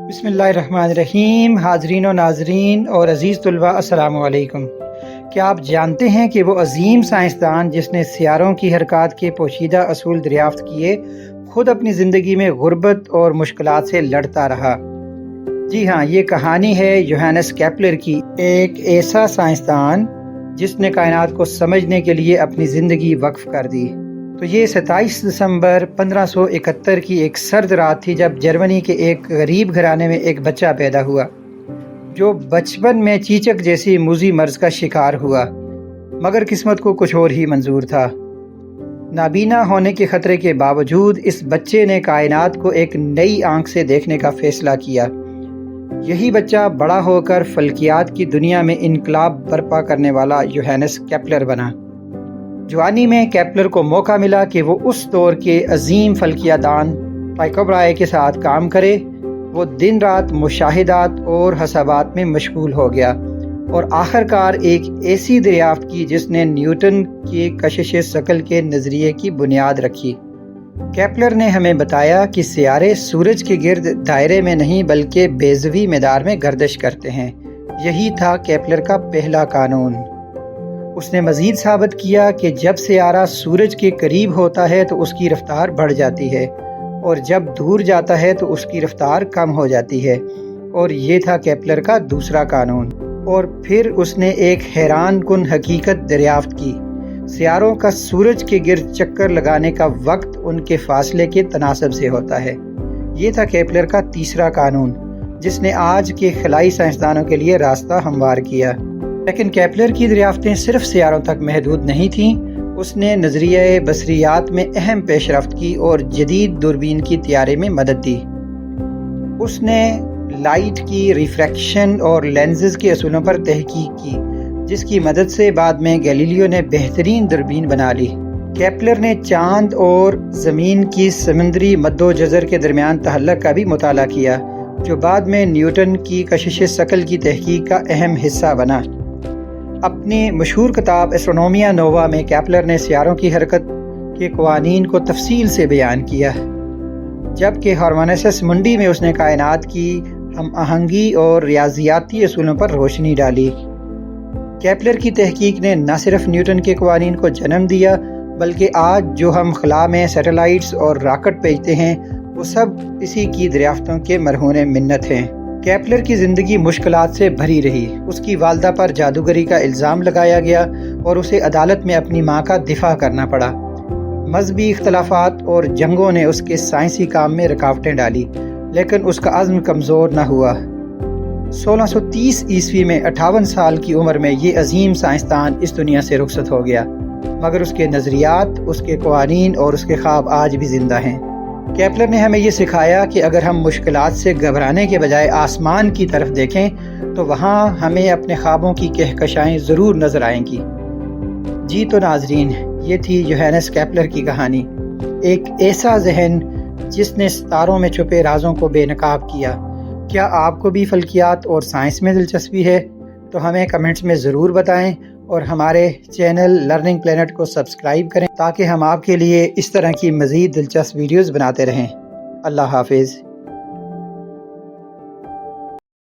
बिस्मिल्लाहिर्रहमानिर्रहीम। हाजरीन और नाजरीन और अज़ीज़ तुलबा, अस्सलामु अलैकुम। क्या आप जानते हैं कि वो अजीम साइंसदान जिसने सियारों की हरकत के पोशीदा असूल दरियाफ्त किए, खुद अपनी ज़िंदगी में गुर्बत और मुश्किलात से लड़ता रहा? जी हाँ, ये कहानी है योहानस केपलर की, एक ऐसा साइंसदान जिसने कायनात को समझने के लिए अपनी ज़िंदगी वक्फ कर दी। तो ये 27 दिसंबर 1571 की एक सर्द रात थी जब जर्मनी के एक गरीब घराने में एक बच्चा पैदा हुआ जो बचपन में चीचक जैसी मूजी मर्ज का शिकार हुआ, मगर किस्मत को कुछ और ही मंजूर था। नाबीना होने के खतरे के बावजूद इस बच्चे ने कायनात को एक नई आंख से देखने का फैसला किया। यही बच्चा बड़ा होकर फल्कियात की दुनिया में इनकलाब बर्पा करने वाला योहानस केपलर बना। जवानी में केपलर को मौका मिला कि वो उस दौर के अजीम फल्कियादान टाइको ब्राहे के साथ काम करे। वो दिन रात मुशाहिदात और हसाबात में मशगूल हो गया और आखिरकार एक ऐसी दरियाफ्त की जिसने न्यूटन के कशिश शकल के नज़रिए की बुनियाद रखी। केपलर ने हमें बताया कि सियारे सूरज के गिर्द दायरे में नहीं बल्कि बेज़वी मैदार में गर्दिश करते हैं। यही था केपलर का पहला कानून। उसने मज़ीद साबित किया कि जब सियारा सूरज के करीब होता है तो उसकी रफ्तार बढ़ जाती है और जब दूर जाता है तो उसकी रफ्तार कम हो जाती है, और ये था केपलर का दूसरा कानून। और फिर उसने एक हैरान कुन हकीकत दरियाफ्त की। सियारों का सूरज के गिर्द चक्कर लगाने का वक्त उनके फासले के तनासब से होता है। ये था केपलर का तीसरा कानून जिसने आज के खलाई साइंसदानों के लिए रास्ता हमवार किया। लेकिन केपलर की दरियाफ्तें सिर्फ सियारों तक महदूद नहीं थीं। उसने नज़रिया बसरियात में अहम पेशरफ्त की और जदीद दूरबीन की तैयारी में मदद दी। उसने लाइट की रिफ्रैक्शन और लेंसेज के असूलों पर तहकीक की, जिसकी मदद से बाद में गैलीलियो ने बेहतरीन दूरबीन बना ली। केपलर ने चांद और ज़मीन की समुद्री मद्दोजज़र के दरमियान तहल्लुक का भी मुताला किया, जो बाद में न्यूटन की कशिश शकल की तहकीक का अहम हिस्सा बना। अपनी मशहूर किताब एस्ट्रोनोमिया नोवा में केपलर ने सियारों की हरकत के कवानीन को तफसील से बयान किया, जबकि हार्मोनिसिस मुंडी में उसने कायनात की हम आहंगी और रियाजियाती असूलों पर रोशनी डाली। केपलर की तहकीक ने न सिर्फ न्यूटन के कवानीन को जन्म दिया, बल्कि आज जो हम खला में सैटेलाइट्स और रॉकेट भेजते हैं वो सब इसी की दरियाफ्तों के मरहून मिन्नत हैं। केपलर की ज़िंदगी मुश्किलात से भरी रही। उसकी वालदा पर जादूगरी का इल्ज़ाम लगाया गया और उसे अदालत में अपनी माँ का दिफा करना पड़ा। मजहबी इख्तलाफात और जंगों ने उसके साइंसी काम में रुकावटें डाली, लेकिन उसका अज़्म कमज़ोर न हुआ। 1630 ईस्वी में 58 साल की उम्र में ये अजीम साइंसदान इस दुनिया से रुखसत हो गया, मगर उसके नज़रियात, उसके कवानीन और उसके ख्वाब आज भी ज़िंदा हैं। केपलर ने हमें ये सिखाया कि अगर हम मुश्किलात से घबराने के बजाय आसमान की तरफ देखें तो वहाँ हमें अपने ख्वाबों की कहकशाएं ज़रूर नज़र आएंगी। जी तो नाजरीन, ये थी योहानस केपलर की कहानी, एक ऐसा जहन जिसने सितारों में छुपे राजों को बेनकाब किया। क्या आपको भी फल्कियात और साइंस में दिलचस्पी है? तो हमें कमेंट्स में ज़रूर बताएं और हमारे चैनल लर्निंग प्लेनेट को सब्सक्राइब करें ताकि हम आपके लिए इस तरह की मज़ीद दिलचस्प वीडियोज़ बनाते रहें। अल्लाह हाफिज़।